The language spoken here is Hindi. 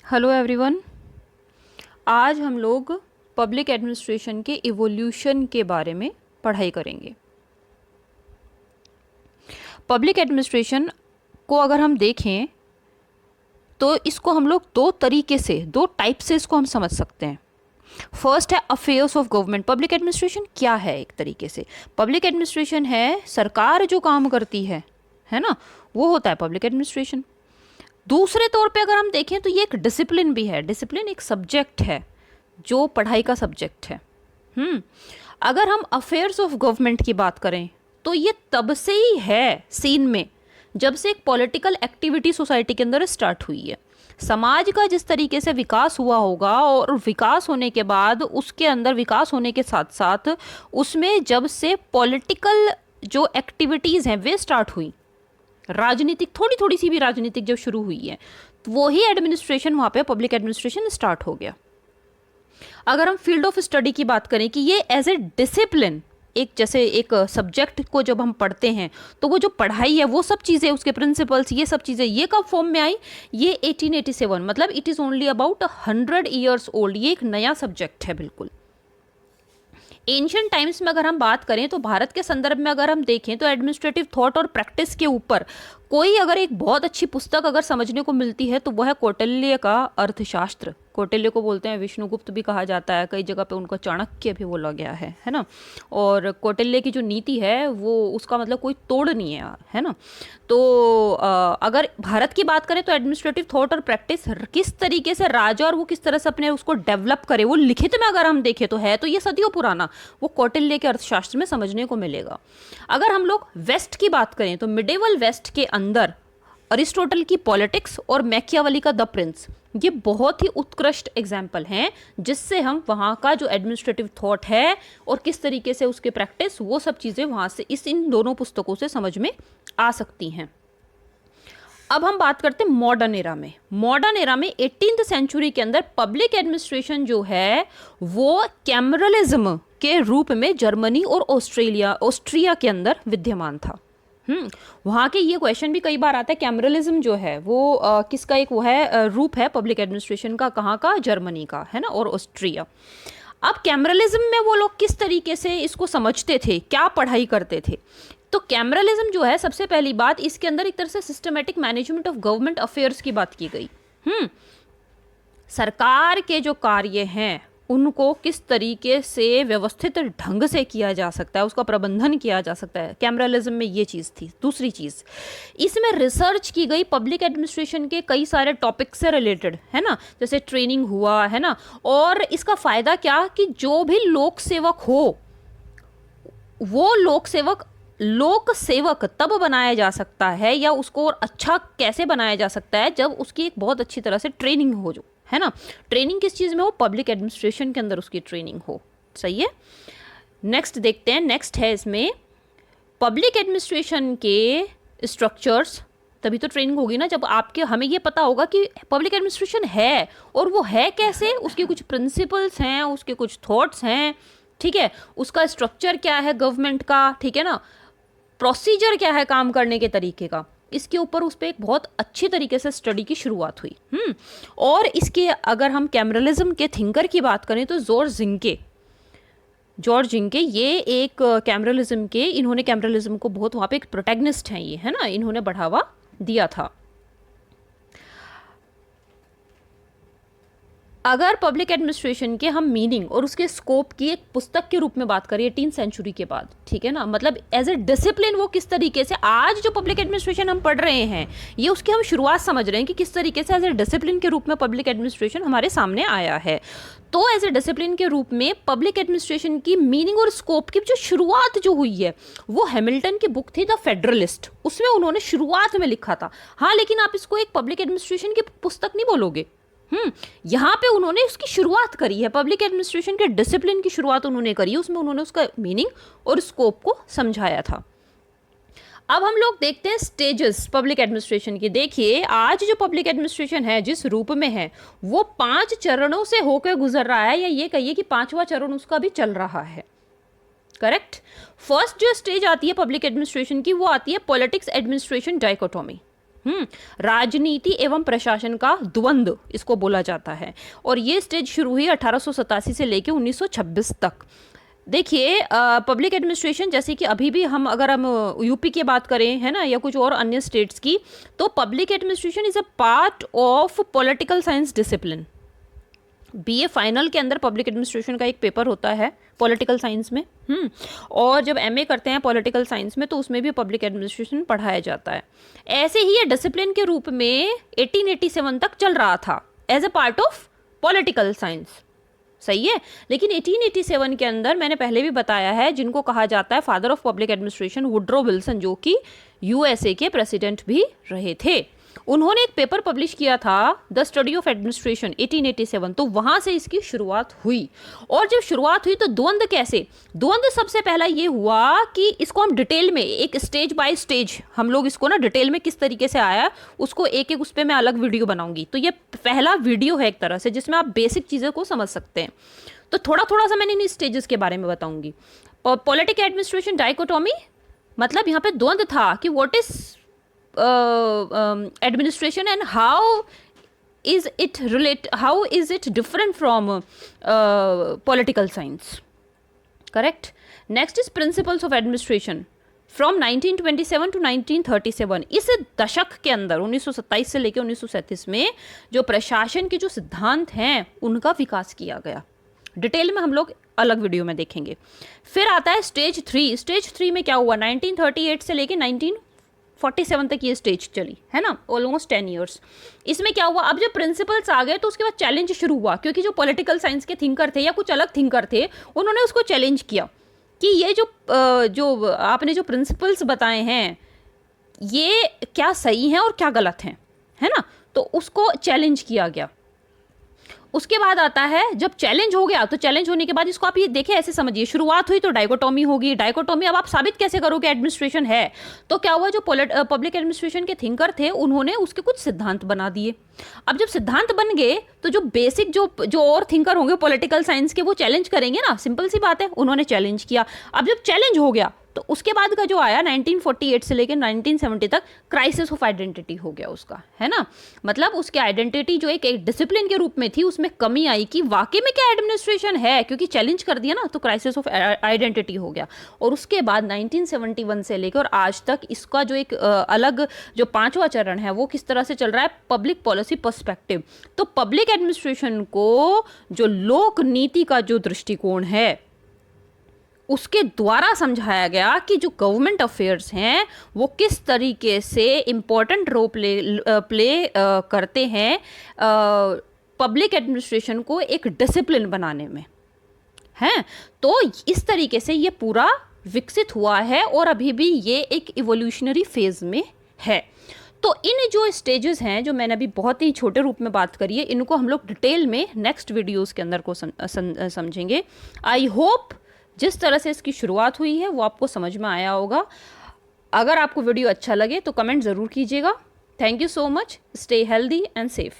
Hello everyone. आज हम लोग पब्लिक एडमिनिस्ट्रेशन के इवोल्यूशन के बारे में पढ़ाई करेंगे। पब्लिक एडमिनिस्ट्रेशन को अगर हम देखें तो इसको हम लोग दो टाइप से इसको हम समझ सकते हैं। फर्स्ट है affairs of government. Public administration क्या है? एक तरीके से पब्लिक एडमिनिस्ट्रेशन है सरकार जो काम करती है ना, वो होता है पब्लिक एडमिनिस्ट्रेशन। दूसरे तौर पे अगर हम देखें तो ये एक डिसिप्लिन भी है। डिसिप्लिन एक सब्जेक्ट है जो पढ़ाई का सब्जेक्ट है। अगर हम अफेयर्स ऑफ गवर्नमेंट की बात करें तो ये तब से ही है सीन में जब से एक पॉलिटिकल एक्टिविटी सोसाइटी के अंदर स्टार्ट हुई है। समाज का जिस तरीके से विकास हुआ होगा और विकास होने के बाद उसके अंदर विकास होने के साथ साथ उसमें जब से पॉलिटिकल जो एक्टिविटीज़ हैं वे स्टार्ट हुई, राजनीतिक थोड़ी थोड़ी सी भी राजनीतिक जब शुरू हुई है तो वही एडमिनिस्ट्रेशन वहाँ पे पब्लिक एडमिनिस्ट्रेशन स्टार्ट हो गया। अगर हम फील्ड ऑफ स्टडी की बात करें कि ये एज ए डिसिप्लिन एक जैसे एक सब्जेक्ट को जब हम पढ़ते हैं तो वो जो पढ़ाई है वो सब चीज़ें उसके प्रिंसिपल्स ये सब चीज़ें ये कब फॉर्म में आई? ये 1887, मतलब it is only about 100 years old. ये एक नया सब्जेक्ट है बिल्कुल। एंशियंट टाइम्स में अगर हम बात करें तो भारत के संदर्भ में अगर हम देखें तो एडमिनिस्ट्रेटिव थॉट और प्रैक्टिस के ऊपर कोई अगर एक बहुत अच्छी पुस्तक अगर समझने को मिलती है तो वह है कौटिल्य का अर्थशास्त्र। कौटिल्य को बोलते हैं विष्णुगुप्त भी कहा जाता है, कई जगह पे उनको चाणक्य भी बोला गया है ना। और कौटिल्य की जो नीति है वो उसका मतलब कोई तोड़ नहीं है ना। तो अगर भारत की बात करें तो एडमिनिस्ट्रेटिव थॉट और प्रैक्टिस किस तरीके से राजा और वो किस तरह से अपने उसको डेवलप करे वो लिखित में अगर हम देखें तो है तो ये सदियों पुराना वो कौटिल्य के अर्थशास्त्र में समझने को मिलेगा। अगर हम लोग वेस्ट की बात करें तो मिडेवल वेस्ट के अंदर अरिस्टोटल की पॉलिटिक्स और मैकियावेली का द प्रिंस ये बहुत ही उत्कृष्ट एग्जाम्पल हैं जिससे हम वहाँ का जो एडमिनिस्ट्रेटिव थॉट है और किस तरीके से उसके प्रैक्टिस वो सब चीज़ें वहाँ से इन दोनों पुस्तकों से समझ में आ सकती हैं। अब हम बात करते हैं मॉडर्न एरा में। मॉडर्न एरा में 18th सेंचुरी के अंदर पब्लिक एडमिनिस्ट्रेशन जो है वो कैमरलिज्म के रूप में जर्मनी और ऑस्ट्रिया के अंदर विद्यमान था। वहाँ के ये क्वेश्चन भी कई बार आता है कैमरलिज्म जो है वो किसका एक वो है रूप है पब्लिक एडमिनिस्ट्रेशन का, कहाँ का? जर्मनी का, है ना, और ऑस्ट्रिया। अब कैमरलिज्म में वो लोग किस तरीके से इसको समझते थे, क्या पढ़ाई करते थे? तो कैमरलिज्म जो है सबसे पहली बात इसके अंदर एक तरह से systematic management of government affairs की बात की गई। सरकार के जो कार्य हैं उनको किस तरीके से व्यवस्थित ढंग से किया जा सकता है, उसका प्रबंधन किया जा सकता है, कैमरलिज्म में ये चीज़ थी। दूसरी चीज़ इसमें रिसर्च की गई पब्लिक एडमिनिस्ट्रेशन के कई सारे टॉपिक से रिलेटेड, है ना, जैसे ट्रेनिंग हुआ, है ना। और इसका फ़ायदा क्या कि जो भी लोक सेवक हो वो लोक सेवक तब बनाया जा सकता है या उसको और अच्छा कैसे बनाया जा सकता है जब उसकी एक बहुत अच्छी तरह से ट्रेनिंग हो, जो है ना। ट्रेनिंग किस चीज़ में हो? पब्लिक एडमिनिस्ट्रेशन के अंदर उसकी ट्रेनिंग हो। सही है। नेक्स्ट देखते हैं। नेक्स्ट है इसमें पब्लिक एडमिनिस्ट्रेशन के स्ट्रक्चर्स। तभी तो ट्रेनिंग होगी ना जब आपके हमें ये पता होगा कि पब्लिक एडमिनिस्ट्रेशन है और वो है कैसे, उसके कुछ प्रिंसिपल्स हैं, उसके कुछ थॉट्स हैं, ठीक है, उसका स्ट्रक्चर क्या है गवर्नमेंट का, ठीक है ना, प्रोसीजर क्या है काम करने के तरीके का। इसके ऊपर उस पर एक बहुत अच्छी तरीके से स्टडी की शुरुआत हुई। और इसके अगर हम कैमरलिज्म के थिंकर की बात करें तो जॉर्ज जिंके ये एक कैमरलिज्म के, इन्होंने कैमरलिज्म को बहुत वहाँ पे एक प्रोटैगनिस्ट हैं ये, है ना, इन्होंने बढ़ावा दिया था। अगर पब्लिक एडमिनिस्ट्रेशन के हम मीनिंग और उसके स्कोप की एक पुस्तक के रूप में बात करें 18th सेंचुरी के बाद, ठीक है ना, मतलब एज ए डिसिप्लिन वो किस तरीके से आज जो पब्लिक एडमिनिस्ट्रेशन हम पढ़ रहे हैं ये उसकी हम शुरुआत समझ रहे हैं कि किस तरीके से एज ए डिसिप्लिन के रूप में पब्लिक एडमिनिस्ट्रेशन हमारे सामने आया है। तो एज ए डिसिप्लिन के रूप में पब्लिक एडमिनिस्ट्रेशन की मीनिंग और स्कोप की जो शुरुआत जो हुई है वो हैमिल्टन की बुक थी द फेडरलिस्ट, उसमें उन्होंने शुरुआत में लिखा था। हाँ, लेकिन आप इसको एक पब्लिक एडमिनिस्ट्रेशन की पुस्तक नहीं बोलोगे। यहाँ पे उन्होंने उसकी शुरुआत करी है, पब्लिक एडमिनिस्ट्रेशन के डिसिप्लिन की शुरुआत उन्होंने करी है, उसमें उन्होंने उसका मीनिंग और स्कोप को समझाया था। अब हम लोग देखते हैं स्टेजेस पब्लिक एडमिनिस्ट्रेशन की। देखिए आज जो पब्लिक एडमिनिस्ट्रेशन है जिस रूप में है वो 5 चरणों से होकर गुजर रहा है, या ये कहिए कि 5वां चरण उसका भी चल रहा है। करेक्ट। फर्स्ट जो स्टेज आती है पब्लिक एडमिनिस्ट्रेशन की वो आती है पॉलिटिक्स एडमिनिस्ट्रेशन डाइकोटोमी। राजनीति एवं प्रशासन का द्वंद्व इसको बोला जाता है। और ये स्टेज शुरू हुई 1887 से लेके 1926 तक। देखिए पब्लिक एडमिनिस्ट्रेशन, जैसे कि अभी भी अगर हम यूपी की बात करें, है ना, या कुछ और अन्य स्टेट्स की, तो public administration is a part of political science discipline. BA final के अंदर पब्लिक एडमिनिस्ट्रेशन का एक पेपर होता है पॉलिटिकल साइंस में। और जब एमए करते हैं पॉलिटिकल साइंस में तो उसमें भी पब्लिक एडमिनिस्ट्रेशन पढ़ाया जाता है। ऐसे ही ये डिसिप्लिन के रूप में 1887 तक चल रहा था as a part of political science, सही है। लेकिन 1887 के अंदर मैंने पहले भी बताया है, जिनको कहा जाता है father of public administration, Woodrow Wilson, जो कि यूएसए के प्रेसिडेंट भी रहे थे, उन्होंने एक पेपर पब्लिश किया था द स्टडी ऑफ एडमिनिस्ट्रेशन 1887। तो वहां से इसकी शुरुआत हुई। और जब शुरुआत हुई तो द्वंद्व कैसे, द्वंद्व सबसे पहला ये हुआ कि इसको हम डिटेल में एक स्टेज बाय स्टेज हम लोग इसको ना डिटेल में किस तरीके से आया उसको एक एक उस पर मैं अलग वीडियो बनाऊंगी। तो ये पहला वीडियो है एक तरह से जिसमें आप बेसिक चीज़ों को समझ सकते हैं। तो थोड़ा थोड़ा सा मैंने इन स्टेजेस के बारे में बताऊंगी। पॉलिटिकल एडमिनिस्ट्रेशन डाइकोटोमी, मतलब यहाँ पे द्वंद्व था कि what is administration and how is it different from political science, correct? Next is principles of administration from 1927 to 1937। इस दशक के अंदर 1927 से लेकर 1937 में जो प्रशासन के जो सिद्धांत हैं उनका विकास किया गया। डिटेल में हम लोग अलग वीडियो में देखेंगे। फिर आता है स्टेज 3। स्टेज 3 में क्या हुआ, 1938 से लेकर 1947 तक ये स्टेज चली, है ना, ऑलमोस्ट 10 ईयर्स। इसमें क्या हुआ, अब जब प्रिंसिपल्स आ गए तो उसके बाद चैलेंज शुरू हुआ, क्योंकि जो पॉलिटिकल साइंस के थिंकर थे या कुछ अलग थिंकर थे उन्होंने उसको चैलेंज किया कि ये जो आपने जो प्रिंसिपल्स बताए हैं ये क्या सही हैं और क्या गलत हैं, है ना। तो उसको चैलेंज किया गया। उसके बाद आता है जब चैलेंज हो गया, तो चैलेंज होने के बाद इसको आप ये देखें, ऐसे समझिए, शुरुआत हुई तो डाइकोटोमी होगी। डाइकोटोमी अब आप साबित कैसे करोगे एडमिनिस्ट्रेशन है, तो क्या हुआ, जो पब्लिक एडमिनिस्ट्रेशन के थिंकर थे उन्होंने उसके कुछ सिद्धांत बना दिए। अब जब सिद्धांत बन गए तो जो बेसिक जो और थिंकर होंगे पॉलिटिकल साइंस के वो चैलेंज करेंगे ना, सिंपल सी बात है, उन्होंने चैलेंज किया। अब जब चैलेंज हो गया तो उसके बाद का जो आया 1948 से लेकर 1970 तक क्राइसिस ऑफ आइडेंटिटी हो गया उसका, है ना। मतलब उसकी आइडेंटिटी जो एक डिसिप्लिन के रूप में थी उसमें कमी आई कि वाकई में क्या एडमिनिस्ट्रेशन है, क्योंकि चैलेंज कर दिया ना, तो क्राइसिस ऑफ आइडेंटिटी हो गया। और उसके बाद 1971 से लेकर आज तक इसका जो एक अलग जो 5वां चरण है वो किस तरह से चल रहा है, पब्लिक पॉलिसी पर्सपेक्टिव। तो पब्लिक एडमिनिस्ट्रेशन को जो लोक नीति का जो दृष्टिकोण है उसके द्वारा समझाया गया कि जो गवर्नमेंट अफेयर्स हैं वो किस तरीके से इम्पोर्टेंट रोल प्ले करते हैं पब्लिक एडमिनिस्ट्रेशन को एक डिसिप्लिन बनाने में, हैं। तो इस तरीके से ये पूरा विकसित हुआ है और अभी भी ये एक इवोल्यूशनरी फेज में है। तो इन जो स्टेजेस हैं जो मैंने अभी बहुत ही छोटे रूप में बात करी है, इनको हम लोग डिटेल में नेक्स्ट वीडियोस के अंदर को समझेंगे। आई होप जिस तरह से इसकी शुरुआत हुई है वो आपको समझ में आया होगा। अगर आपको वीडियो अच्छा लगे तो कमेंट ज़रूर कीजिएगा। Thank you so much. Stay healthy and safe.